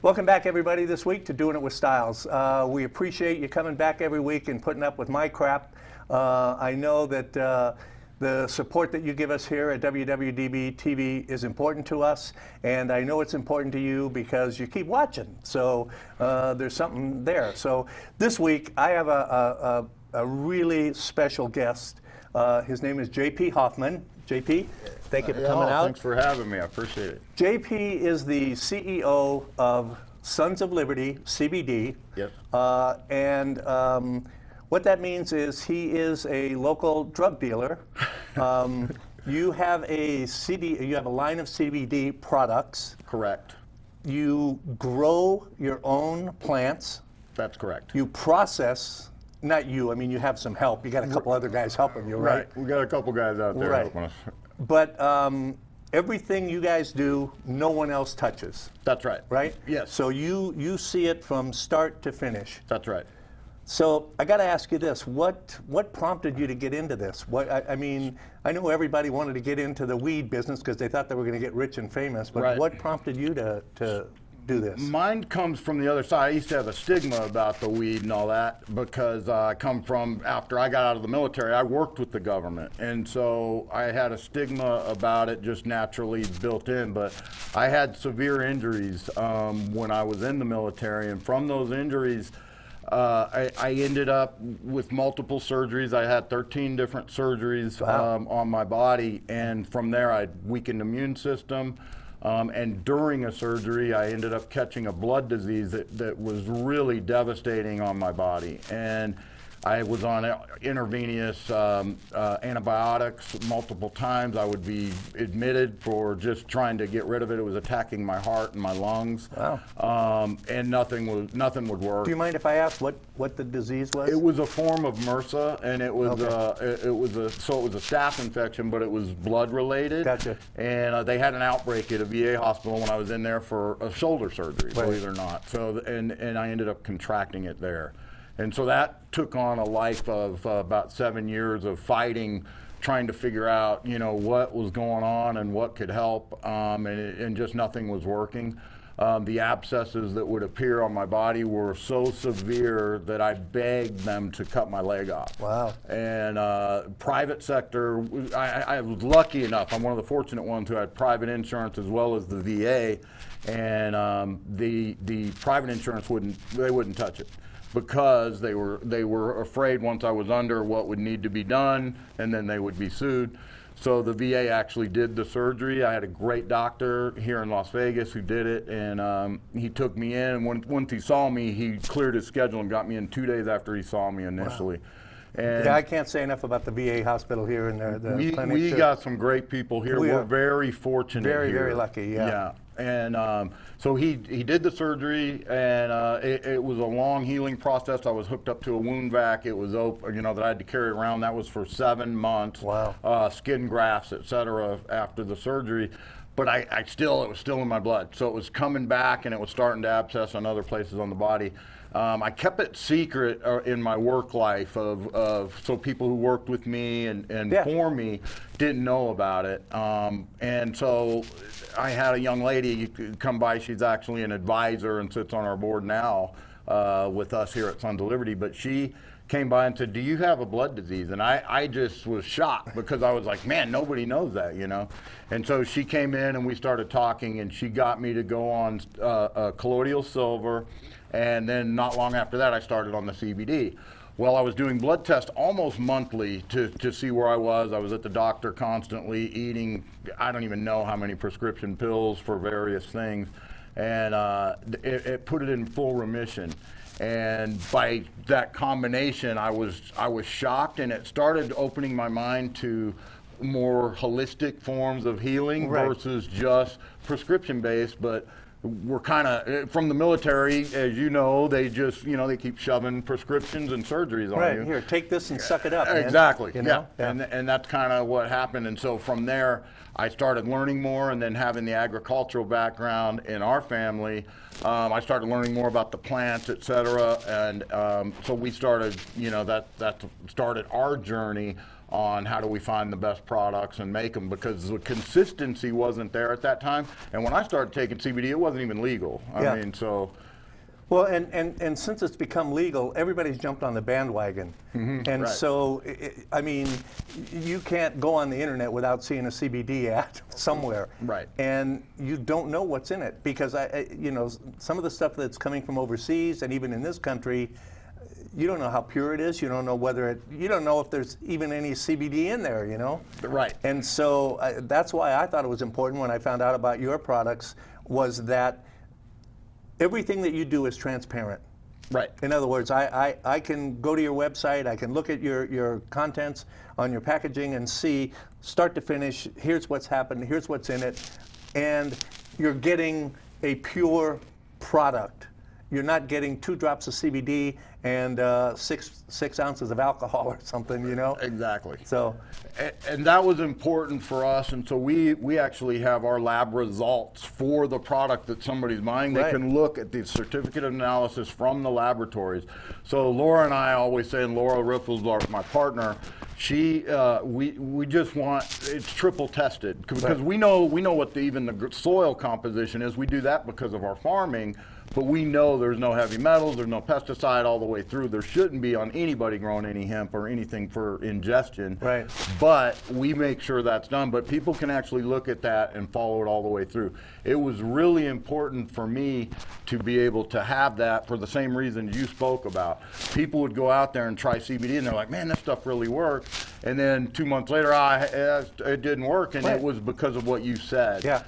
Welcome back, everybody, this week to Doing It with Styles. We appreciate you coming back every week and putting up with my crap. I know that the support that you give us here at WWDBTV is important to us, and I know it's important to you because you keep watching. So there's something there. So this week I have a really special guest. His name is JP Hoffman. JP, thank you for coming out. Thanks for having me. I appreciate it. JP is the CEO of Sons of Liberty, CBD. Yep. What that means is he is a local drug dealer. You have a line of CBD products. Correct. You grow your own plants. That's correct. You process. Not you, I mean, you have some help. You got a couple other guys helping you, right? We got a couple guys out there helping us. But everything you guys do, no one else touches. That's right. Right? Yes. So you see it from start to finish. That's right. So I got to ask you this: what prompted you to get into this? I mean, I know everybody wanted to get into the weed business because they thought they were going to get rich and famous. But what prompted you to do this? Mine comes from the other side. I used to have a stigma about the weed and all that because I come from, after I got out of the military, I worked with the government. And so I had a stigma about it just naturally built in. But I had severe injuries when I was in the military. And from those injuries, I ended up with multiple surgeries. I had 13 different surgeries on my body. And from there, I weakened immune system. And during a surgery, I ended up catching a blood disease that was really devastating on my body. And I was on intravenous antibiotics multiple times. I would be admitted for just trying to get rid of it. It was attacking my heart and my lungs. Wow. And nothing would work. Do you mind if I ask what the disease was? It was a form of MRSA, and it was it was a staph infection, but it was blood related. Gotcha. And they had an outbreak at a VA hospital when I was in there for a shoulder surgery, believe it or not. So and I ended up contracting it there. And so that took on a life of about 7 years of fighting, trying to figure out, what was going on and what could help, and just nothing was working. The abscesses that would appear on my body were so severe that I begged them to cut my leg off. Wow. And private sector, I was lucky enough. I'm one of the fortunate ones who had private insurance as well as the VA, and the private insurance wouldn't touch it, because they were afraid once I was under what would need to be done, and then they would be sued. So the VA actually did the surgery. I had a great doctor here in Las Vegas who did it, and he took me in. And once he saw me, he cleared his schedule and got me in 2 days after he saw me initially. Wow. And I can't say enough about the VA hospital here and the clinic. We got some great people here. We're very fortunate. Very lucky. Yeah. And so he did the surgery, and it was a long healing process. I was hooked up to a wound vac. It was open, that I had to carry around. That was for 7 months. Wow. Skin grafts, etc. after the surgery. But it was still in my blood. So it was coming back, and it was starting to abscess on other places on the body. I kept it secret in my work life so people who worked with me and for me didn't know about it. And so I had a young lady come by. She's actually an advisor and sits on our board now with us here at Sons of Liberty. But she came by and said, "Do you have a blood disease?" And I just was shocked, because I was like, man, nobody knows that, And so she came in and we started talking, and she got me to go on colloidal silver. And then not long after that, I started on the CBD. Well, I was doing blood tests almost monthly to see where I was. I was at the doctor constantly eating, I don't even know how many prescription pills for various things. And it put it in full remission. And by that combination, I was shocked, and it started opening my mind to more holistic forms of healing versus just prescription-based. But we're kind of, from the military, as you know, they just, they keep shoving prescriptions and surgeries on you. Here, take this and suck it up, man. Exactly, yeah. And that's kind of what happened. And so from there, I started learning more, and then having the agricultural background in our family, I started learning more about the plants, etc. And so we started, that started our journey on how do we find the best products and make them, because the consistency wasn't there at that time. And when I started taking CBD, it wasn't even legal. I mean, so. Well, and since it's become legal, everybody's jumped on the bandwagon. And right. so, I mean, you can't go on the internet without seeing a CBD ad somewhere. Right. And you don't know what's in it, because, you know, some of the stuff that's coming from overseas and even in this country, you don't know how pure it is. You don't know whether you don't know if there's even any CBD in there, you know? Right. And so that's why I thought it was important when I found out about your products, was that everything that you do is transparent. Right. In other words, I can go to your website, I can look at your contents on your packaging and see, start to finish, here's what's happened, here's what's in it, and you're getting a pure product. You're not getting 2 drops of CBD and 6 ounces of alcohol or something, you know? Exactly. So, and that was important for us, and so we actually have our lab results for the product that somebody's buying. They Right. can look at the certificate of analysis from the laboratories. So Laura and I always say, and Laura Riffles, my partner, she we just want it's triple tested, because Right. we know what even the soil composition is. We do that because of our farming. But we know there's no heavy metals, there's no pesticide all the way through. There shouldn't be on anybody growing any hemp or anything for ingestion. Right. But we make sure that's done. But people can actually look at that and follow it all the way through. It was really important for me to be able to have that for the same reason you spoke about. People would go out there and try CBD and they're like, man, this stuff really works. And then 2 months later, it didn't work, and Right. it was because of what you said. Yeah.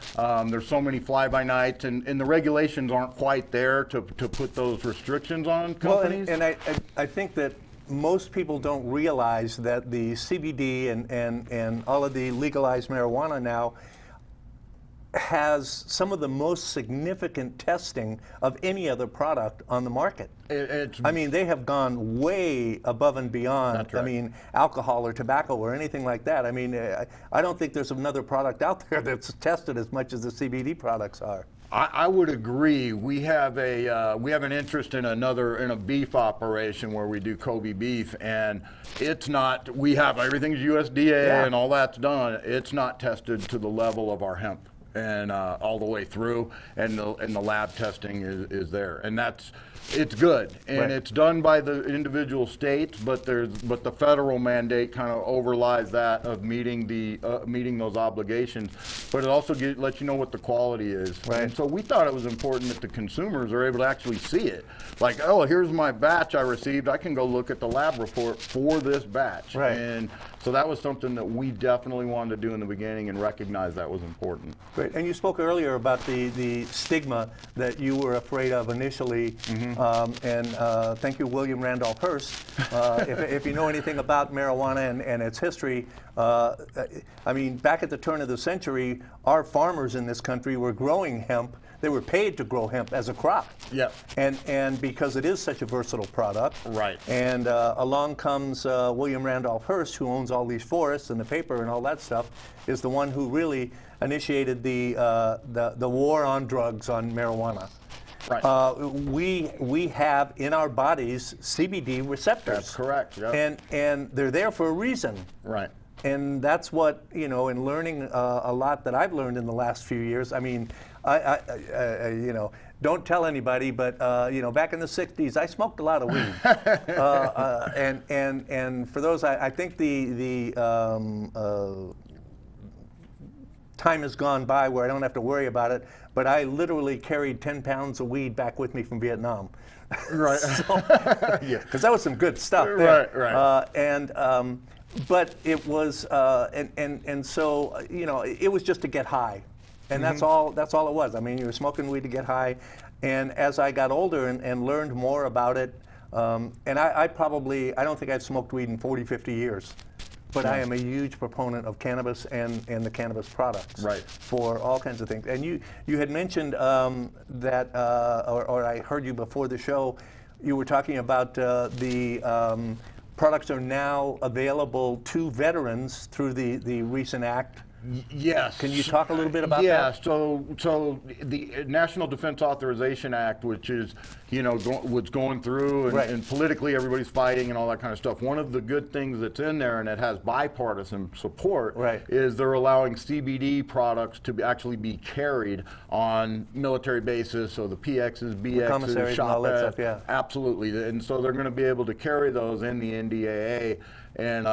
There's so many fly-by-nights, and the regulations aren't quite there to put those restrictions on companies. Well, and I think that most people don't realize that the CBD and all of the legalized marijuana now has some of the most significant testing of any other product on the market. I mean, they have gone way above and beyond. That's right. I mean, alcohol or tobacco or anything like that. I mean, I don't think there's another product out there that's tested as much as the CBD products are. I would agree. We have an interest in a beef operation where we do Kobe beef, and it's not. We have everything's USDA and all that's done. It's not tested to the level of our hemp and all the way through, and the lab testing is there, and it's good, and Right. it's done by the individual states, but the federal mandate kind of overlies that of meeting those obligations, but it also lets you know what the quality is. Right. And so we thought it was important that the consumers are able to actually see it. Like, oh, here's my batch I received. I can go look at the lab report for this batch. Right. And so that was something that we definitely wanted to do in the beginning and recognize that was important. Great. And you spoke earlier about the stigma that you were afraid of initially. And thank you, William Randolph Hearst. If you know anything about marijuana and its history, I mean, back at the turn of the century, our farmers in this country were growing hemp. They were paid to grow hemp as a crop. Yep. And because it is such a versatile product. Right. And along comes William Randolph Hearst, who owns all these forests and the paper and all that stuff, is the one who really initiated the war on drugs, on marijuana. Right. We have in our bodies CBD receptors. That's correct. Yep. And they're there for a reason. Right. And that's what, you know, in learning a lot that I've learned in the last few years. I mean, I you know, don't tell anybody, but you know, back in the '60s, I smoked a lot of weed. And for those, I think the time has gone by where I don't have to worry about it. But I literally carried 10 pounds of weed back with me from Vietnam. Right. Because that was some good stuff there. Right. But it was, and so, you know, it was just to get high. And that's all it was. I mean, you were smoking weed to get high. And as I got older and learned more about it, and I don't think I've smoked weed in 40, 50 years. But I am a huge proponent of cannabis and the cannabis products. Right. For all kinds of things. And you had mentioned that, or I heard you before the show, you were talking about the products are now available to veterans through the recent act Yes. Can you talk a little bit about yeah, that? so the National Defense Authorization Act, which is, what's going through, and, Right. and politically everybody's fighting and all that kind of stuff. One of the good things that's in there, and it has bipartisan support, Right. is they're allowing CBD products to actually be carried on military bases, so the PXs, BXs, commissaries and all that shop stuff, yeah. Absolutely, and so they're going to be able to carry those in the NDAA and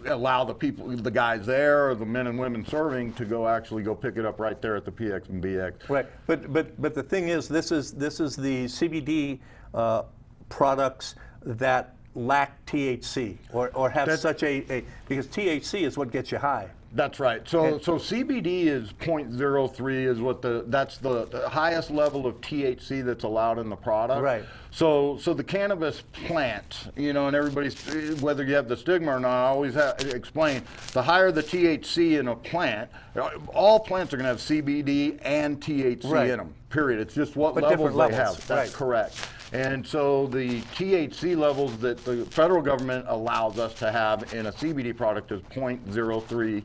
allow the guys there, or the men and women serving, to actually go pick it up right there at the PX and BX. Right, but the thing is, this is the CBD products that lack THC or have such a because THC is what gets you high. That's right. So CBD is 0.03 is that's the highest level of THC that's allowed in the product. Right. So the cannabis plant, and everybody's, whether you have the stigma or not, I always explain, the higher the THC in a plant, all plants are going to have CBD and THC Right. in them, period. It's just what But levels different they levels, have. That's right. correct. And so the THC levels that the federal government allows us to have in a CBD product is 0.03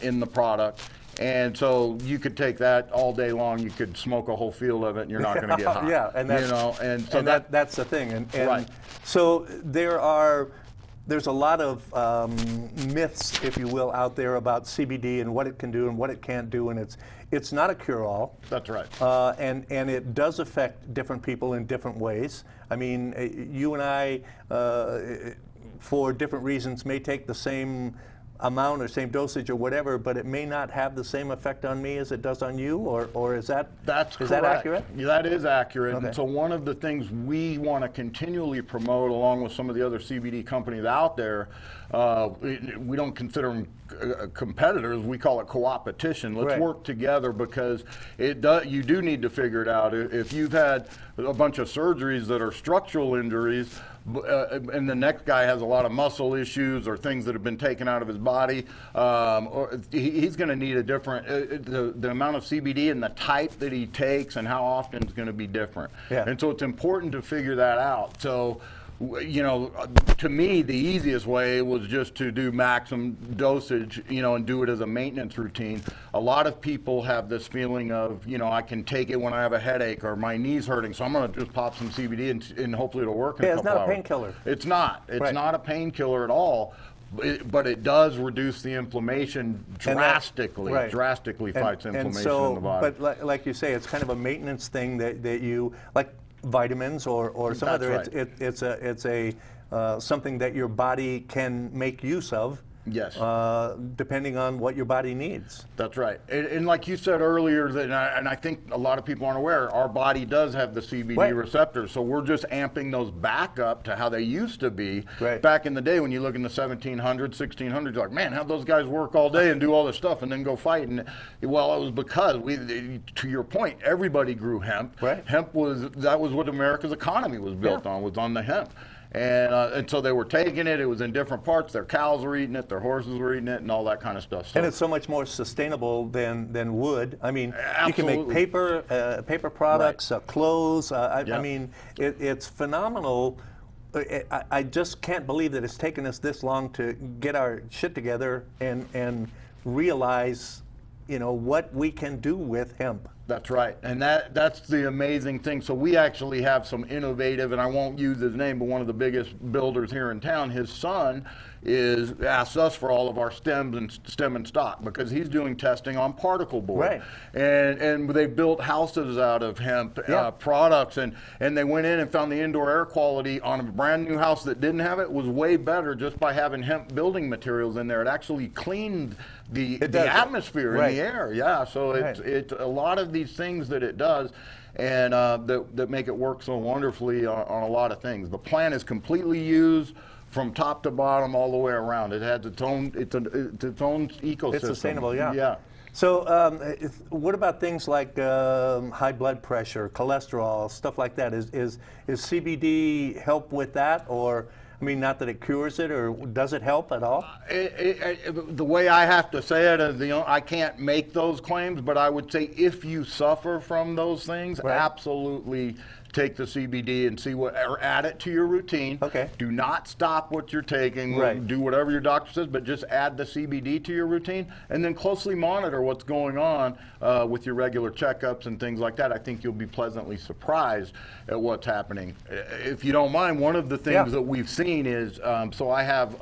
in the product. And so you could take that all day long. You could smoke a whole field of it, and you're not going to get high. Yeah, and that's, and so that's the thing. And Right. So there's a lot of myths, if you will, out there about CBD and what it can do and what it can't do, and it's not a cure-all. That's right. And it does affect different people in different ways. I mean, you and I, for different reasons, may take the same amount or same dosage or whatever, but it may not have the same effect on me as it does on you, or is that That's is correct. that accurate? Yeah, that is accurate. Okay. And so one of the things we want to continually promote, along with some of the other CBD companies out there, we don't consider them competitors. We call it co-opetition. Let's Right. work together, because you do need to figure it out. If you've had a bunch of surgeries that are structural injuries, and the next guy has a lot of muscle issues or things that have been taken out of his body, or he's going to need a different, the amount of CBD and the type that he takes and how often is going to be different. Yeah. And so it's important to figure that out. So, to me, the easiest way was just to do maximum dosage, and do it as a maintenance routine. A lot of people have this feeling of, I can take it when I have a headache or my knee's hurting, so I'm going to just pop some CBD and hopefully it'll work in a couple hours. It's not a painkiller. It's not. It's Right. not a painkiller at all. But it does reduce the inflammation drastically. Right. Drastically fights inflammation in the body. But like you say, it's kind of a maintenance thing that you, like vitamins or some That's other. right. It's a something that your body can make use of. Yes. Depending on what your body needs. That's right. And like you said earlier, and I think a lot of people aren't aware, our body does have the CBD Right. receptors. So we're just amping those back up to how they used to be. Right. Back in the day when you look in the 1700s, 1600s, you're like, man, how'd those guys work all day and do all this stuff and then go fight? And well, it was because to your point, everybody grew hemp. Right. That was what America's economy was built on, was on the hemp. And so they were taking it. It was in different parts. Their cows were eating it. Their horses were eating it, and all that kind of stuff. So, And it's so much more sustainable than wood. I mean, you can make Absolutely. paper products, clothes. I Yeah. mean, it's phenomenal. I just can't believe that it's taken us this long to get our shit together and realize, what we can do with hemp. That's right, and that's the amazing thing. So we actually have some innovative, and I won't use his name, but one of the biggest builders here in town, his son asks us for all of our stem and stock, because he's doing testing on particle board. Right. And they built houses out of hemp products, and they went in and found the indoor air quality on a brand new house that didn't have it was way better just by having hemp building materials in there. It actually cleaned the atmosphere in the air. Yeah, so it's a lot of these things that it does, and that make it work so wonderfully on a lot of things. The plant is completely used from top to bottom, all the way around. It has its own ecosystem. It's sustainable, yeah. Yeah. So what about things like high blood pressure, cholesterol, stuff like that? Is CBD help with that, or? I mean, not that it cures it, or does it help at all? The way I have to say it is, I can't make those claims, but I would say if you suffer from those things, Right. absolutely take the CBD and see what, or add it to your routine. Okay. Do not stop what you're taking. Right. Do whatever your doctor says, but just add the CBD to your routine, and then closely monitor what's going on with your regular checkups and things like that. I think you'll be pleasantly surprised at what's happening. If you don't mind, one of the things that we've seen is, so I have,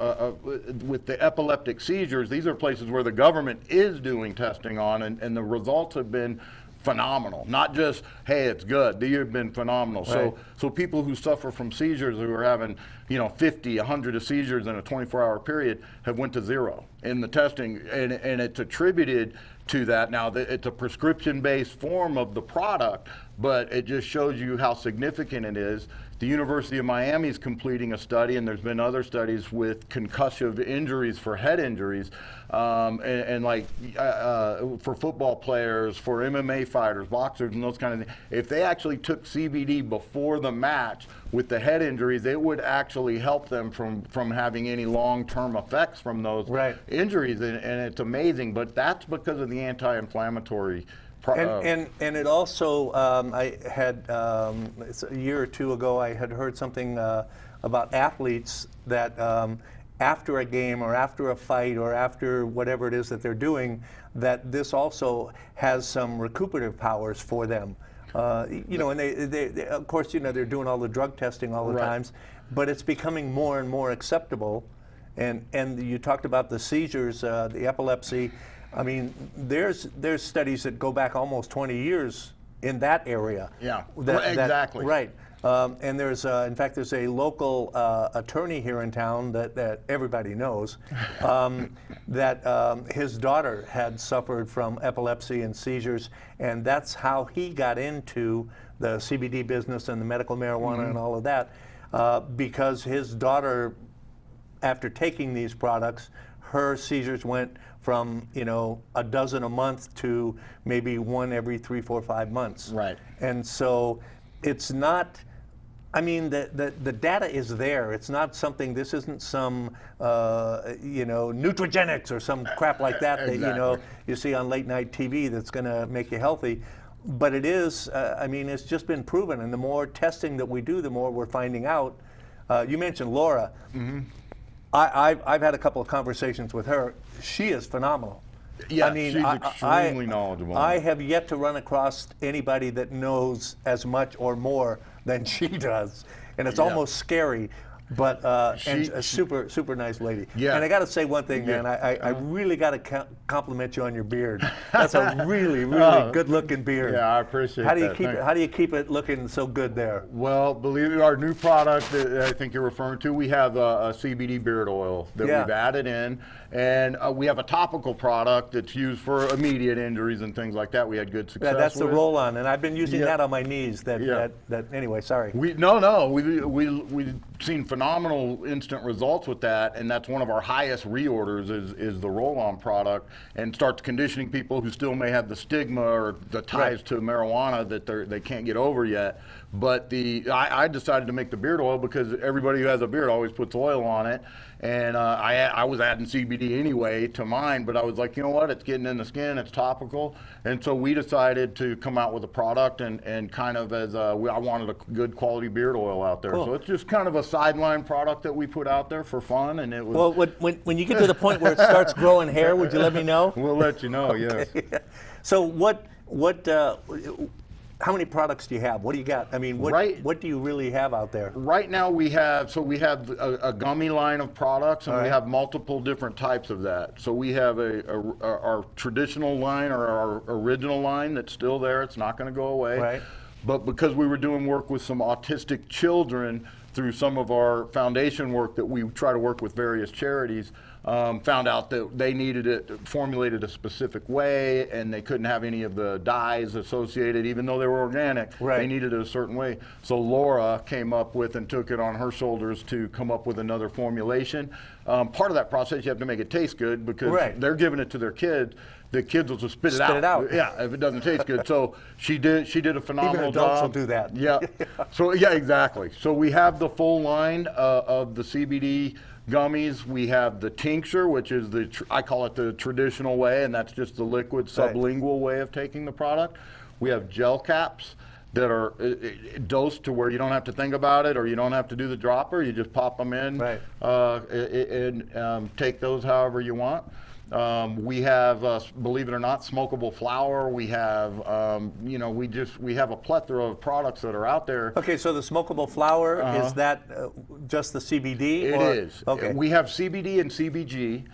with the epileptic seizures, these are places where the government is doing testing on, and the results have been phenomenal. Not just, hey, it's good. They have been phenomenal. Right. So people who suffer from seizures, who are having 50, 100 of seizures in a 24-hour period, have went to zero in the testing, and it's attributed to that. Now, it's a prescription-based form of the product, but it just shows you how significant it is. The University of Miami is completing a study, and there's been other studies with concussive injuries for head injuries, and like for football players, for MMA fighters, boxers, and those kind of things. If they actually took CBD before the match with the head injuries, it would actually help them from having any long-term effects from those injuries, and it's amazing. But that's because of the anti-inflammatory. And it also, I had, it's a year or two ago, I had heard something about athletes that after a game or after a fight or after whatever it is that they're doing, that this also has some recuperative powers for them. And they of course, they're doing all the drug testing all the times, but it's becoming more and more acceptable. And you talked about the seizures, the epilepsy. I mean, there's studies that go back almost 20 years in that area. Yeah, exactly. Right. And there's, in fact, there's a local attorney here in town that everybody knows, that his daughter had suffered from epilepsy and seizures, and that's how he got into the CBD business and the medical marijuana and all of that, because his daughter, after taking these products, her seizures went from a dozen a month to maybe one every 3, 4, 5 months. Right. And so it's not, I mean, the data is there. It's not something, this isn't some, nutrigenics or some crap like that that, you see on late night TV that's gonna make you healthy. But it is, I mean, it's just been proven, and the more testing that we do, the more we're finding out. You mentioned Laura. I've had a couple of conversations with her. She is phenomenal. Yeah, I mean, she's extremely knowledgeable. I have yet to run across anybody that knows as much or more than she does, and it's almost scary. But and a super nice lady. Yeah. And I got to say one thing, man. I really got to compliment you on your beard. That's a really good looking beard. Yeah, I appreciate that. How do you keep it looking so good there? Well, believe it, our new product that I think you're referring to, we have a CBD beard oil that we've added in, and we have a topical product that's used for immediate injuries and things like that. We had good success. Yeah, that's with the roll-on, and I've been using that on my knees. Anyway, sorry. We've seen phenomenal instant results with that, and that's one of our highest reorders is the roll-on product, and starts conditioning people who still may have the stigma or the ties to marijuana that they can't get over yet. But I decided to make the beard oil because everybody who has a beard always puts oil on it, and I was adding CBD anyway to mine, but I was like, you know what, it's getting in the skin, it's topical, and so we decided to come out with a product and kind of as I wanted a good quality beard oil out there. Cool. So it's just kind of a sideline product that we put out there for fun, and it was. Well, when you get to the point where it starts growing hair, would you let me know? We'll let you know. Yes. So how many products do you have? What do you got? I mean, what do you really have out there? Right now we have a gummy line of products, and we have multiple different types of that. So we have our traditional line, or our original line that's still there. It's not going to go away. Right. But because we were doing work with some autistic children through some of our foundation work that we try to work with various charities, found out that they needed it formulated a specific way, and they couldn't have any of the dyes associated, even though they were organic. Right. They needed it a certain way. So Laura came up with and took it on her shoulders to come up with another formulation. Part of that process, you have to make it taste good, because they're giving it to their kids. The kids will just spit it out. Yeah, if it doesn't taste good. So she did a phenomenal job. Even adults will do that. Yeah. So exactly. So we have the full line of the CBD gummies. We have the tincture, which is I call it the traditional way, and that's just the liquid sublingual way of taking the product. We have gel caps that are dosed to where you don't have to think about it, or you don't have to do the dropper. You just pop them in, right, and take those however you want. We have, believe it or not, smokable flower. We have, you know, we have a plethora of products that are out there. Okay, so the smokable flower, is that just the CBD? It is. Okay. We have CBD and CBG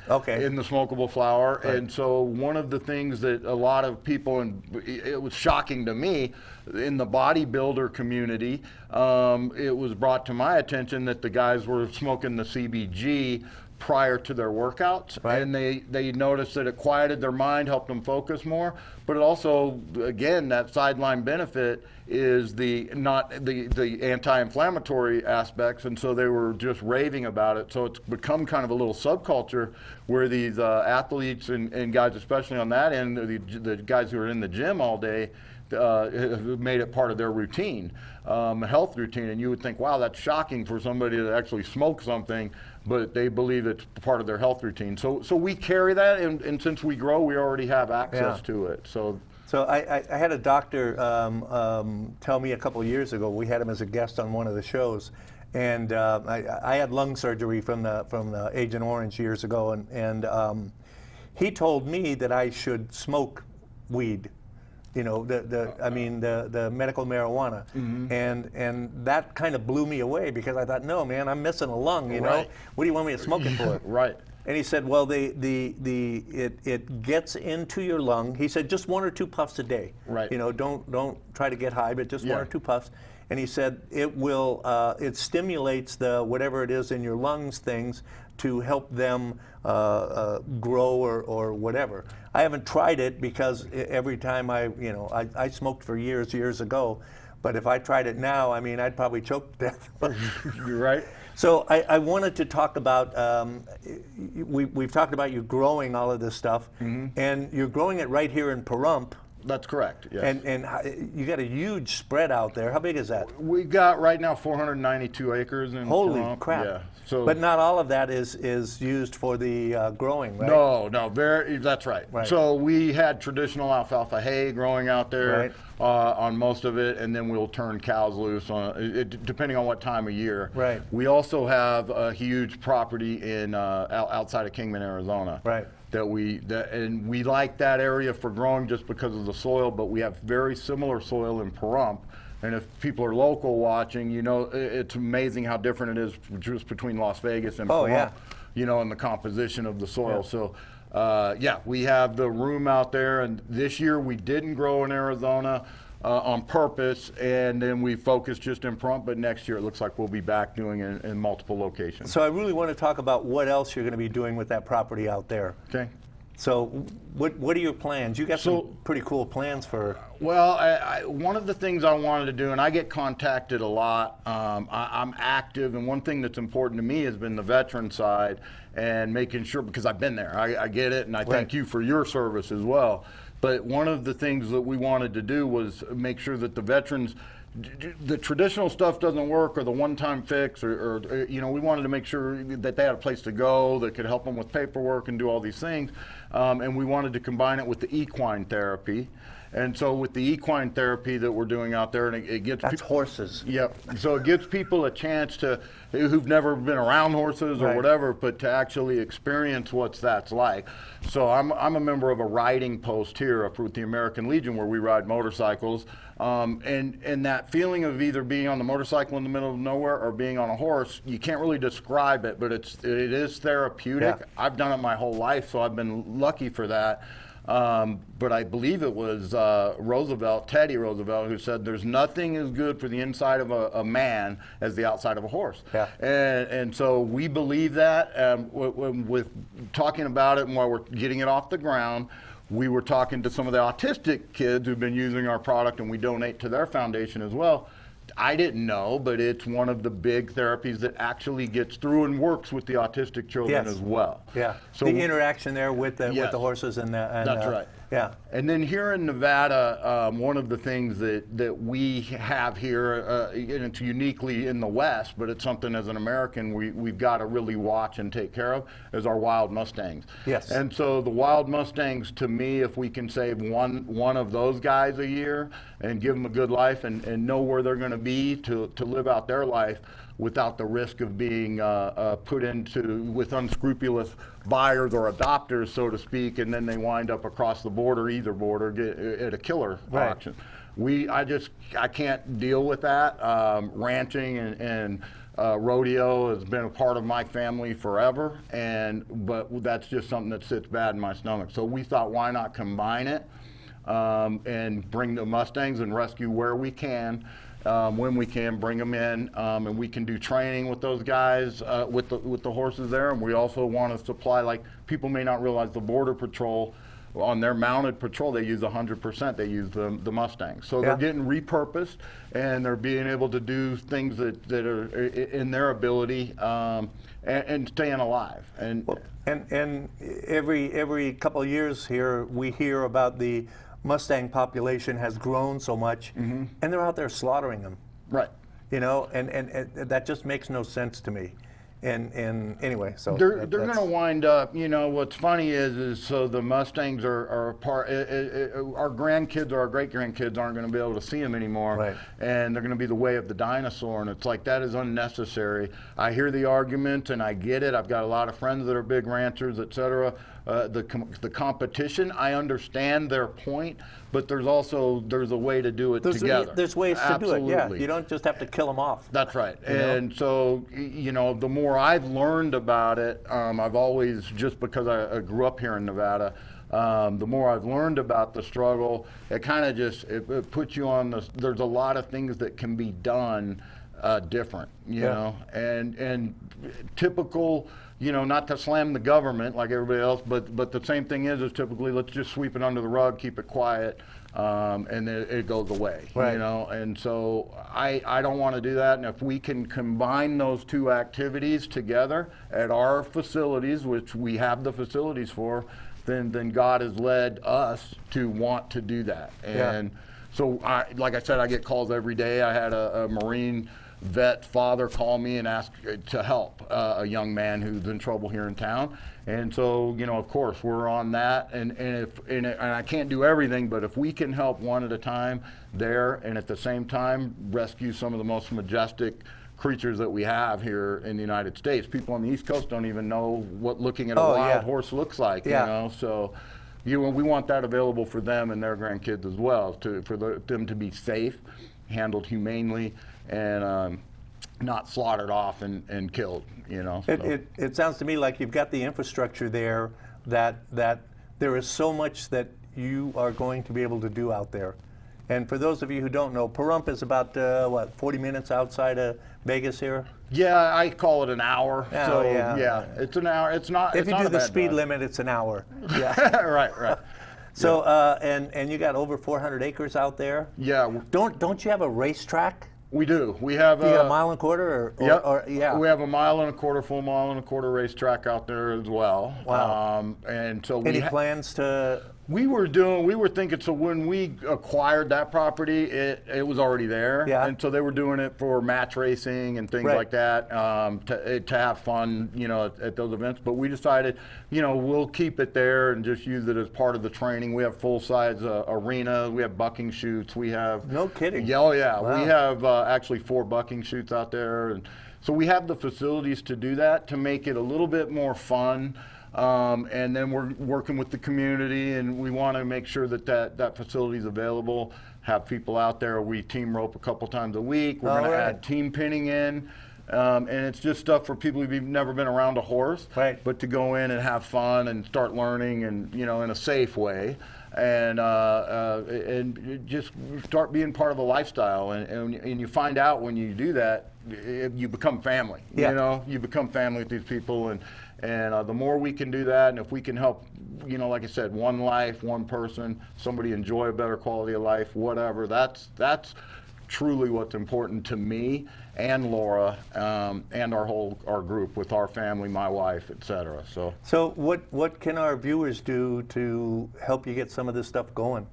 in the smokable flower. Right. And so one of the things that a lot of people, and it was shocking to me, in the bodybuilder community, it was brought to my attention that the guys were smoking the CBG prior to their workouts, right. And they noticed that it quieted their mind, helped them focus more, but it also, again, that sideline benefit is not the anti-inflammatory aspects, and so they were just raving about it. So it's become kind of a little subculture where these athletes and guys, especially on that end, the guys who are in the gym all day, have made it part of their routine, health routine. And you would think, wow, that's shocking for somebody to actually smoke something, but they believe it's part of their health routine. So we carry that, and since we grow, we already have access to it. So I had a doctor tell me a couple of years ago, we had him as a guest on one of the shows, and I had lung surgery from the Agent Orange years ago, and he told me that I should smoke weed. You know, the medical marijuana, and that kind of blew me away, because I thought, no, man, I'm missing a lung. You know, what do you want me to smoke it for? Right. And he said, well, it gets into your lung. He said, just 1 or 2 puffs a day. Right. You know, don't try to get high, but just 1 or 2 puffs. And he said it will, it stimulates the whatever it is in your lungs things to help them grow or whatever. I haven't tried it, because every time I smoked for years ago, but if I tried it now, I mean, I'd probably choke to death. You're right. So I wanted to talk about, we've talked about you growing all of this stuff, and you're growing it right here in Pahrump. That's correct, yes. And you got a huge spread out there. How big is that? We got right now 492 acres in Holy Pahrump. crap. Yeah. So, but not all of that is used for the growing, right? No, that's right. So we had traditional alfalfa hay growing out there on most of it, and then we'll turn cows loose on it, depending on what time of year. Right. We also have a huge property in outside of Kingman, Arizona. Right. And we like that area for growing just because of the soil, but we have very similar soil in Pahrump. And if people are local watching, you know, it's amazing how different it is just between Las Vegas and Pahrump, you know, and the composition of the soil. So, we have the room out there, and this year we didn't grow in Arizona on purpose, and then we focused just in Pahrump, but next year it looks like we'll be back doing it in multiple locations. So I really want to talk about what else you're going to be doing with that property out there. Okay. So what are your plans? You got some pretty cool plans for... Well, one of the things I wanted to do, and I get contacted a lot, I'm active, and one thing that's important to me has been the veteran side, and making sure, because I've been there, I get it, and I thank you for your service as well. But one of the things that we wanted to do was make sure that the veterans, the traditional stuff doesn't work, or the one-time fix, or you know, we wanted to make sure that they had a place to go that could help them with paperwork and do all these things, and we wanted to combine it with the equine therapy. And so with the equine therapy that we're doing out there, and it gets... That's horses. Yep. So it gives people a chance to, who've never been around horses or whatever, but to actually experience what that's like. So I'm a member of a riding post here up with the American Legion, where we ride motorcycles. And that feeling of either being on the motorcycle in the middle of nowhere or being on a horse, you can't really describe it, but it is therapeutic. Yeah. I've done it my whole life, so I've been lucky for that. But I believe it was Teddy Roosevelt, who said there's nothing as good for the inside of a man as the outside of a horse. Yeah. And so we believe that. With talking about it, and while we're getting it off the ground, we were talking to some of the autistic kids who've been using our product, and we donate to their foundation as well. I didn't know, but it's one of the big therapies that actually gets through and works with the autistic children as well. Yeah. So the interaction there with the horses and the... That's right. Yeah. And then here in Nevada, one of the things that we have here, and it's uniquely in the West, but it's something as an American we've got to really watch and take care of, is our wild Mustangs. Yes. And so the wild Mustangs, to me, if we can save one of those guys a year and give them a good life and know where they're going to be to live out their life without the risk of being put into with unscrupulous buyers or adopters, so to speak, and then they wind up across the border, either border, at a killer auction. I can't deal with that. Ranching and rodeo has been a part of my family forever, but that's just something that sits bad in my stomach. So we thought, why not combine it and bring the Mustangs and rescue where we can. When we can, bring them in, and we can do training with those guys, with the horses there. And we also want to supply, like, people may not realize the Border Patrol, on their mounted patrol, they use 100%, they use the Mustangs. So they're getting repurposed, and they're being able to do things that are in their ability, and staying alive. And every couple of years here, we hear about the Mustang population has grown so much, and they're out there slaughtering them. Right. You know, and that just makes no sense to me. And anyway, so they're going to wind up. You know, what's funny is so the Mustangs are part. Our grandkids or our great grandkids aren't going to be able to see them anymore, right. And they're going to be the way of the dinosaur. And it's like, that is unnecessary. I hear the argument and I get it. I've got a lot of friends that are big ranchers, etc. The competition, I understand their point, but there's a way to do it together. There's ways Absolutely. to do it. Yeah, you don't just have to kill them off. That's right. And so, you know, the more I've learned about it, I've always, just because I grew up here in Nevada, the more I've learned about the struggle, it kind of just it puts you on the. There's a lot of things that can be done different, you know, and typical. You know, not to slam the government like everybody else, but the same thing is typically, let's just sweep it under the rug, keep it quiet, and then it goes away. Right. You know, and so I don't want to do that. And if we can combine those two activities together at our facilities, which we have the facilities for, then God has led us to want to do that. And so, like I said, I get calls every day. I had a Marine vet father call me and ask to help a young man who's in trouble here in town. And so, you know, of course, we're on that. And I can't do everything, but if we can help one at a time there, and at the same time rescue some of the most majestic creatures that we have here in the United States. People on the East Coast don't even know what looking at a wild horse looks like, you know. So we want that available for them and their grandkids as well, for them to be safe, handled humanely, and not slaughtered off and killed, you know. So. It sounds to me like you've got the infrastructure there, that there is so much that you are going to be able to do out there. And for those of you who don't know, Pahrump is about 40 minutes outside of Vegas here? Yeah, I call it an hour. Oh, so yeah. It's an hour. It's not. If it's you not do a the bad speed drive. limit, it's an hour. Yeah. right. So and you got over 400 acres out there. Yeah. Don't you have a racetrack? We do. We have You got a mile and a quarter, or yeah. We have a mile and a quarter, full mile and a quarter racetrack out there as well. Wow. And so any plans to? We were thinking, so when we acquired that property, it was already there. Yeah. And so they were doing it for match racing and things like that, to have fun, you know, at those events. But we decided, you know, we'll keep it there and just use it as part of the training. We have full-size arena. We have bucking chutes. We have. No kidding. Yeah, oh yeah. Wow. We have actually 4 bucking chutes out there. And so we have the facilities to do that, to make it a little bit more fun. And then we're working with the community, and we want to make sure that facility is available, have people out there. We team rope a couple times a week. We're going to add team pinning in. And it's just stuff for people who've never been around a horse, but to go in and have fun and start learning, and, you know, in a safe way. And just start being part of the lifestyle. And you find out when you do that, you become family. You know, you become family with these people. And the more we can do that, and if we can help, you know, like I said, one life, one person, somebody enjoy a better quality of life, whatever, that's truly what's important to me and Laura, and our group with our family, my wife, etc. So what can our viewers do to help you get some of this stuff going?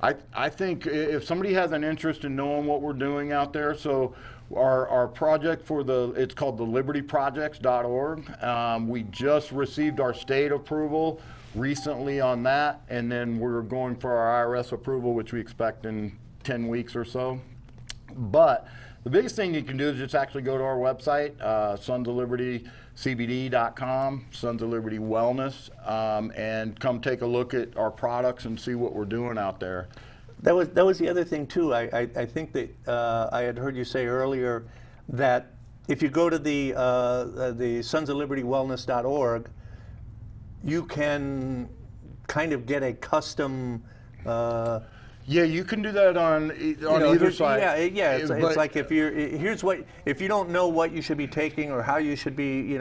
I think if somebody has an interest in knowing what we're doing out there, so our project it's called the libertyprojects.org. We just received our state approval recently on that, and then we're going for our IRS approval, which we expect in 10 weeks or so. But the biggest thing you can do is just actually go to our website, STILES12CBD.com, Sons of Liberty Wellness, and come take a look at our products and see what we're doing out there. That was the other thing too. I think that I had heard you say earlier that if you go to the Sons of Liberty Wellness.org, you can kind of get a custom. Yeah, you can do that on either side. Yeah. It's like if you don't know what you should be taking or how you should be,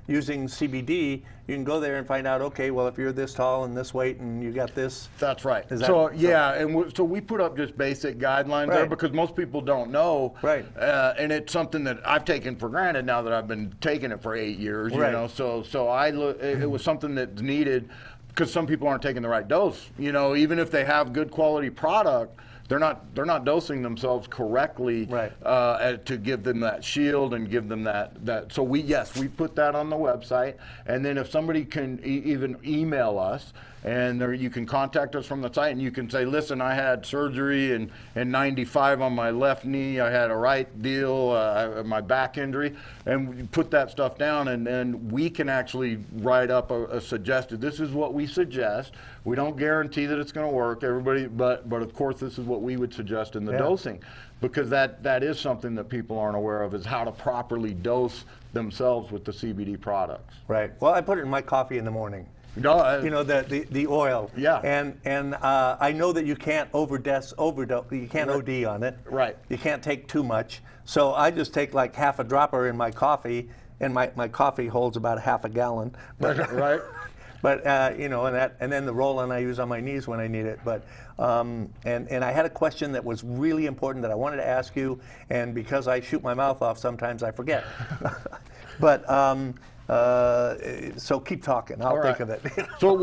using CBD, you can go there and find out. Okay, well, if you're this tall and this weight and you got this. That's right. So we put up just basic guidelines there because most people don't know. Right. And it's something that I've taken for granted now that I've been taking it for 8 years. Right. So it was something that's needed. Because some people aren't taking the right dose, even if they have good quality product, they're not dosing themselves correctly, to give them that shield and give them that. So we put that on the website, and then if somebody can even email us, and you can contact us from the site, and you can say, listen, I had surgery in 95 on my left knee, I had a right deal, my back injury, and we put that stuff down, and then we can actually write up a suggested, this is what we suggest. We don't guarantee that it's going to work, everybody, but of course this is what we would suggest in the dosing, because that is something that people aren't aware of, is how to properly dose themselves with the CBD products. Right. Well, I put it in my coffee in the morning. No, the oil. Yeah. And I know that you can't overdose. You can't OD on it. Right. You can't take too much. So I just take like half a dropper in my coffee, and my coffee holds about half a gallon. But, right. But and then the roll-on I use on my knees when I need it. But and I had a question that was really important that I wanted to ask you, and because I shoot my mouth off sometimes I forget. But so keep talking. I'll think of it. So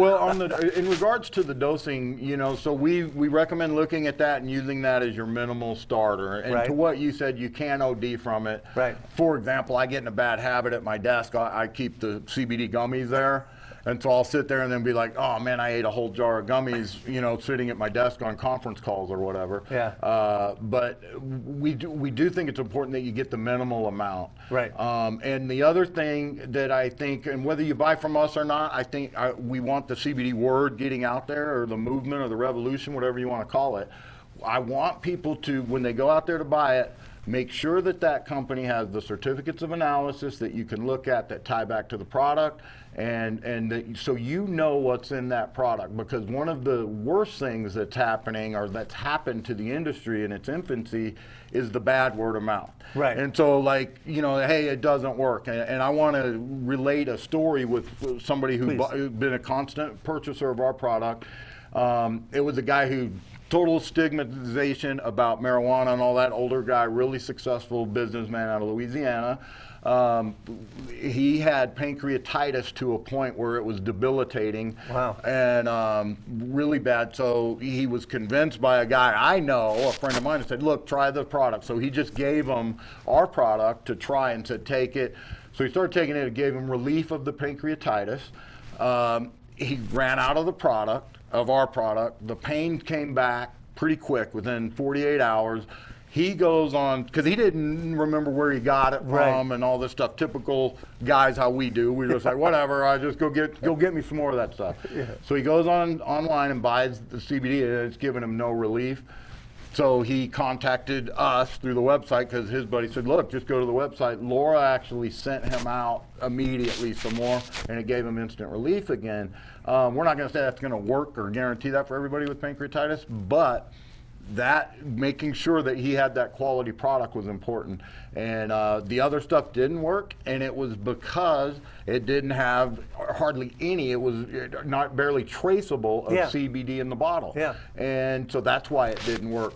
in regards to the dosing, so we recommend looking at that and using that as your minimal starter. And to what you said, you can OD from it. Right. For example, I get in a bad habit at my desk. I keep the CBD gummies there. And so I'll sit there and then be like, oh man, I ate a whole jar of gummies, sitting at my desk on conference calls or whatever. Yeah. But we do think it's important that you get the minimal amount. Right. And the other thing that I think, and whether you buy from us or not, I think we want the CBD word getting out there, or the movement, or the revolution, whatever you want to call it. I want people to, when they go out there to buy it, make sure that company has the certificates of analysis that you can look at that tie back to the product, so you know what's in that product. Because one of the worst things that's happening, or that's happened to the industry in its infancy, is the bad word of mouth. Right. And so hey, it doesn't work. And I want to relate a story with somebody who's been a constant purchaser of our product. It was a guy who total stigmatization about marijuana and all that, older guy, really successful businessman out of Louisiana. He had pancreatitis to a point where it was debilitating. Wow. And really bad. So he was convinced by a guy I know, a friend of mine, and said, look, try the product. So he just gave him our product to try and said, take it. So he started taking it. It gave him relief of the pancreatitis. He ran out of our product. The pain came back pretty quick within 48 hours. He goes on, because he didn't remember where he got it from and all this stuff. Typical guys, how we do. We just like, whatever, I just go get me some more of that stuff. Yeah. So he goes online and buys the CBD, and it's giving him no relief. So he contacted us through the website, because his buddy said, look, just go to the website. Laura actually sent him out immediately some more, and it gave him instant relief again. We're not going to say that's going to work or guarantee that for everybody with pancreatitis, but that making sure that he had that quality product was important. And the other stuff didn't work, and it was because it didn't have hardly any, it was not barely traceable of CBD in the bottle. Yeah. And so that's why it didn't work.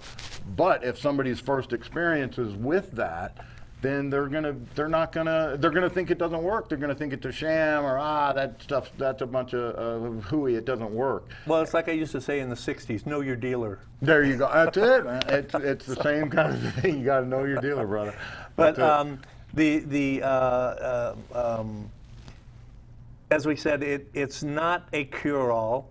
But if somebody's first experiences with that, then they're gonna think it doesn't work. They're gonna think it's a sham, or that stuff, that's a bunch of hooey, it doesn't work. Well, it's like I used to say in the 60s, know your dealer. There you go. That's it, man. It's the same kind of thing. You got to know your dealer, brother. But as we said, it's not a cure-all.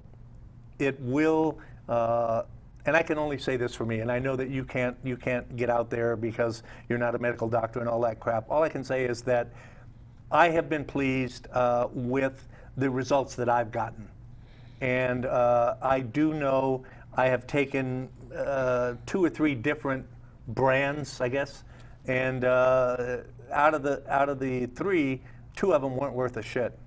It will, and I can only say this for me, and I know that you can't get out there because you're not a medical doctor and all that crap. All I can say is that I have been pleased with the results that I've gotten. And I do know I have taken 2 or 3 different brands, I guess, and out of the 3, 2 of them weren't worth a shit.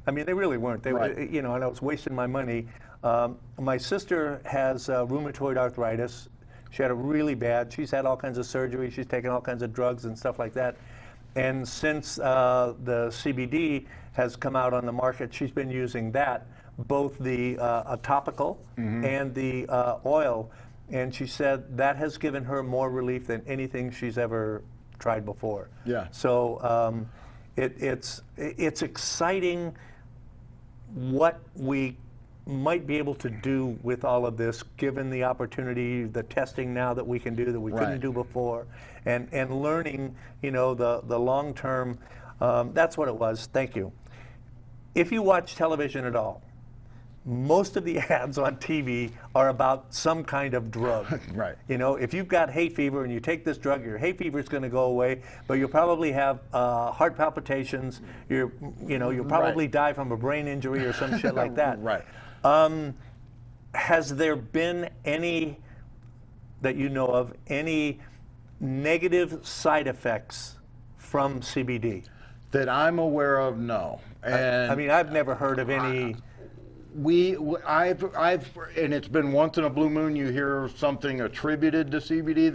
I mean, they really weren't. They were, you know, and I was wasting my money. My sister has rheumatoid arthritis. She had it really bad. She's had all kinds of surgery. She's taken all kinds of drugs and stuff like that. And since the CBD has come out on the market, she's been using that, both the topical and the oil. And she said that has given her more relief than anything she's ever tried before. Yeah. So it's exciting what we might be able to do with all of this, given the opportunity, the testing now that we can do that we couldn't do before, and learning, you know, the long term. That's what it was. Thank you. If you watch television at all, most of the ads on TV are about some kind of drug. Right. You know, if you've got hay fever and you take this drug, your hay fever is going to go away, but you'll probably have heart palpitations. You'll probably die from a brain injury or some shit like that. Right. Has there been any, that you know of, any negative side effects from CBD? That I'm aware of, no. And I mean, I've never heard of any. I've and it's been once in a blue moon you hear something attributed to CBD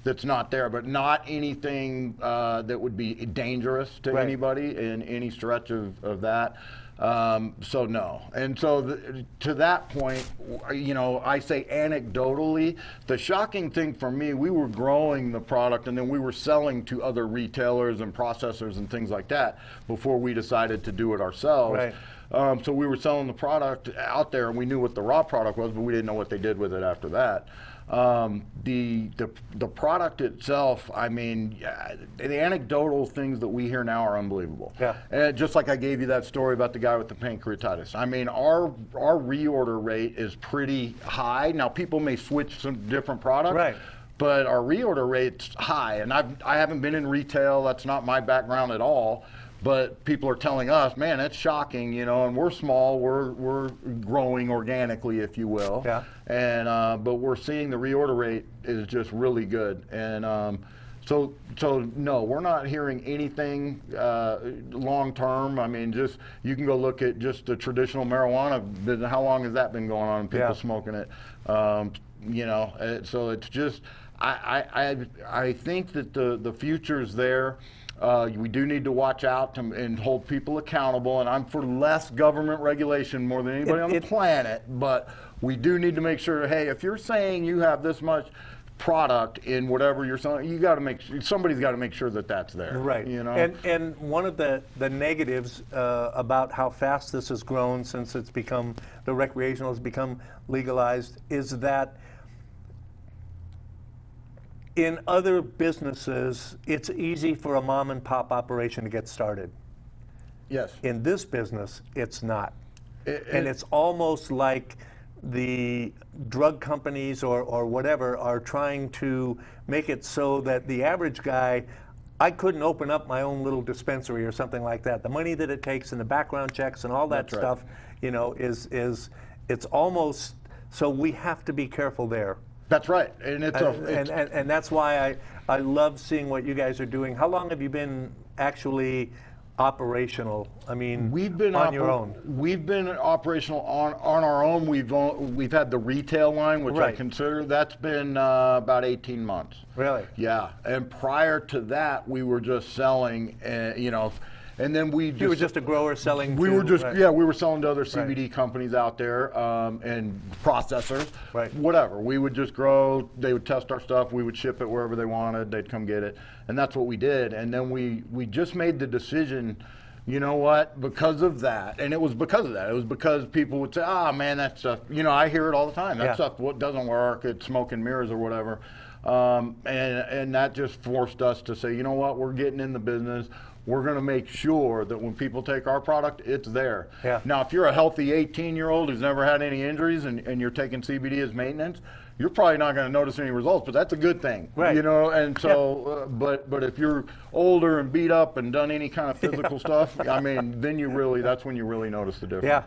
that's not there, but not anything that would be dangerous to anybody in any stretch of that. So no. And so to that point, you know, I say anecdotally, the shocking thing for me, we were growing the product and then we were selling to other retailers and processors and things like that before we decided to do it ourselves. Right. So we were selling the product out there and we knew what the raw product was, but we didn't know what they did with it after that. The product itself, I mean, the anecdotal things that we hear now are unbelievable. Yeah. And just like I gave you that story about the guy with the pancreatitis. I mean, our reorder rate is pretty high. Now people may switch some different products. Right. But our reorder rate's high, and I haven't been in retail. That's not my background at all. But people are telling us, man, it's shocking, you know, and we're small, we're growing organically, if you will. Yeah. And but we're seeing the reorder rate is just really good. And so no, we're not hearing anything long term. I mean, just you can go look at just the traditional marijuana. How long has that been going on? And people smoking it. You know, so it's just I think that the future's there. We do need to watch out and hold people accountable, and I'm for less government regulation more than anybody on the planet, but we do need to make sure, hey, if you're saying you have this much product in whatever you're selling, you got to make somebody's got to make sure that that's there. Right. You know? And one of the negatives about how fast this has grown since it's become, the recreational has become legalized, is that in other businesses, it's easy for a mom and pop operation to get started. Yes. In this business, it's not. And it's almost like the drug companies or whatever are trying to make it so that the average guy, I couldn't open up my own little dispensary or something like that. The money that it takes and the background checks and all that stuff, you know, it's almost, so we have to be careful there. That's right, and and that's why I love seeing what you guys are doing. How long have you been actually operational? I mean, We've been on your own. We've been operational on our own. We've had the retail line, which I Right. consider that's been about 18 months. Really? Yeah, and prior to that, we were just selling, and then You were just a grower selling. we to, were just right. we were selling to other CBD companies out there and processors, Right. whatever. We would just grow. They would test our stuff. We would ship it wherever they wanted. They'd come get it, and that's what we did. And then we just made the decision. You know what? Because of that, and it was because of that. It was because people would say, "Ah, man, that stuff." I hear it all the time. That Yeah. stuff doesn't work. It's smoke and mirrors or whatever. And that just forced us to say, you know what? We're getting in the business. We're going to make sure that when people take our product, it's there. Yeah. Now, if you're a healthy 18-year-old who's never had any injuries and you're taking CBD as maintenance, you're probably not going to notice any results, but that's a good thing. Right. And so, but if you're older and beat up and done any kind of physical stuff, I mean, then that's when you really notice the difference. Yeah.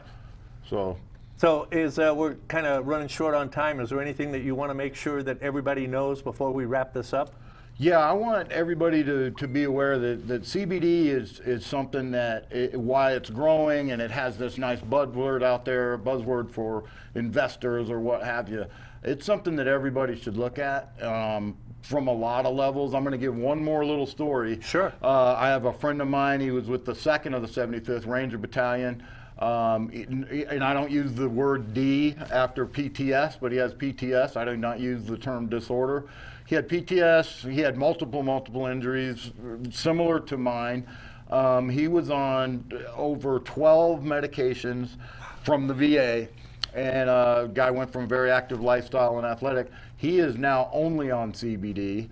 So. So we're kind of running short on time. Is there anything that you want to make sure that everybody knows before we wrap this up? Yeah, I want everybody to be aware that CBD is something that why it's growing, and it has this nice buzzword out there, buzzword for investors or what have you. It's something that everybody should look at from a lot of levels. I'm going to give one more little story. Sure. I have a friend of mine. He was with the 2nd of the 75th Ranger Battalion. And I don't use the word D after PTS, but he has PTS. I do not use the term disorder. He had PTS. He had multiple injuries, similar to mine. He was on over 12 medications from the VA, and a guy went from a very active lifestyle and athletic. He is now only on CBD.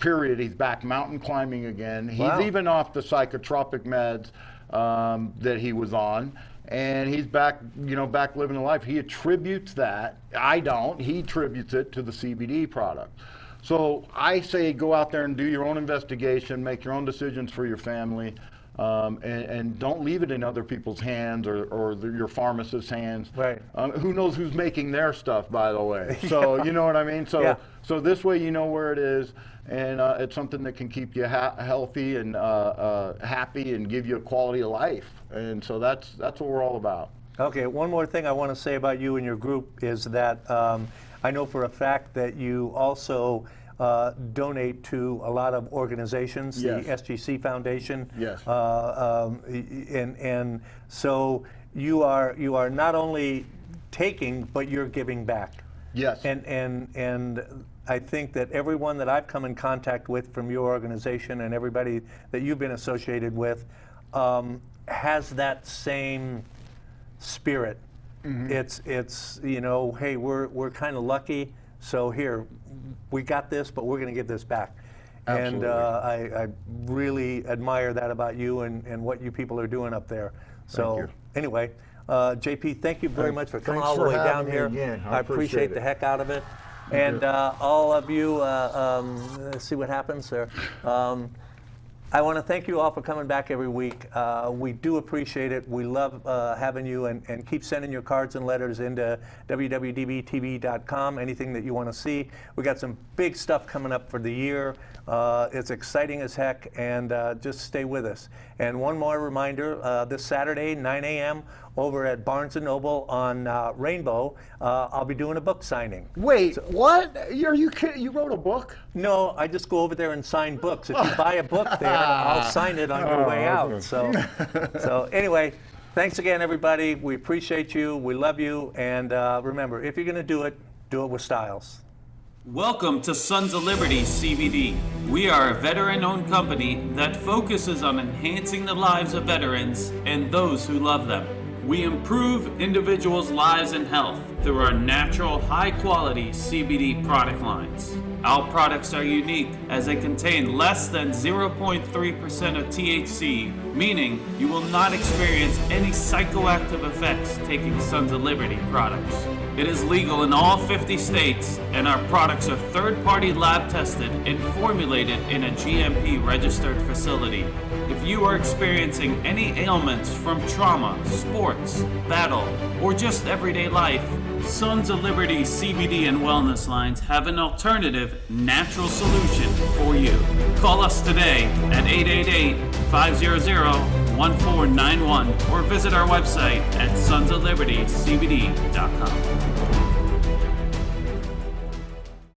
Period. He's back mountain climbing again. Wow. He's even off the psychotropic meds that he was on. And he's back, back living the life. He attributes that. I don't. He attributes it to the CBD product. So I say go out there and do your own investigation, make your own decisions for your family, and don't leave it in other people's hands or your pharmacist's hands. Right. Who knows who's making their stuff, by the way. So you know what I mean? So, Yeah. so this way you know where it is. And it's something that can keep you healthy and happy and give you a quality of life. And so that's what we're all about. Okay, one more thing I want to say about you and your group is that I know for a fact that you also donate to a lot of organizations, Yes. the SGC Foundation. Yes. And so you are not only taking, but you're giving back. Yes. And I think that everyone that I've come in contact with from your organization and everybody that you've been associated with has that same spirit. Mm-hmm. It's hey, we're kind of lucky, so here, we got this, but we're going to give this back. Absolutely. And I really admire that about you and what you people are doing up there. So Thank you. anyway, JP, thank you very much for coming Thanks all the for way down having me here. again. I I appreciate appreciate the it. heck out of it. And all of you, let's see what happens there. I want to thank you all for coming back every week. We do appreciate it. We love having you, and keep sending your cards and letters into WWDBTV.com, anything that you want to see. We got some big stuff coming up for the year. It's exciting as heck, and just stay with us. And one more reminder, this Saturday, 9 a.m., over at Barnes & Noble on Rainbow, I'll be doing a book signing. Wait, what? Are you kidding? You wrote a book? No, I just go over there and sign books. If you buy a book there, I'll sign it on your way out. So anyway, thanks again, everybody. We appreciate you. We love you. And remember, if you're going to do it with styles. Welcome to Sons of Liberty CBD. We are a veteran-owned company that focuses on enhancing the lives of veterans and those who love them. We improve individuals' lives and health through our natural, high-quality CBD product lines. Our products are unique as they contain less than 0.3% of THC, meaning you will not experience any psychoactive effects taking Sons of Liberty products. It is legal in all 50 states, and our products are third-party lab tested and formulated in a GMP-registered facility. If you are experiencing any ailments from trauma, sports, battle, or just everyday life, Sons of Liberty CBD and wellness lines have an alternative, natural solution for you. Call us today at 888-500-1111 888-888-1491 or visit our website at sonsoflibertycbd.com.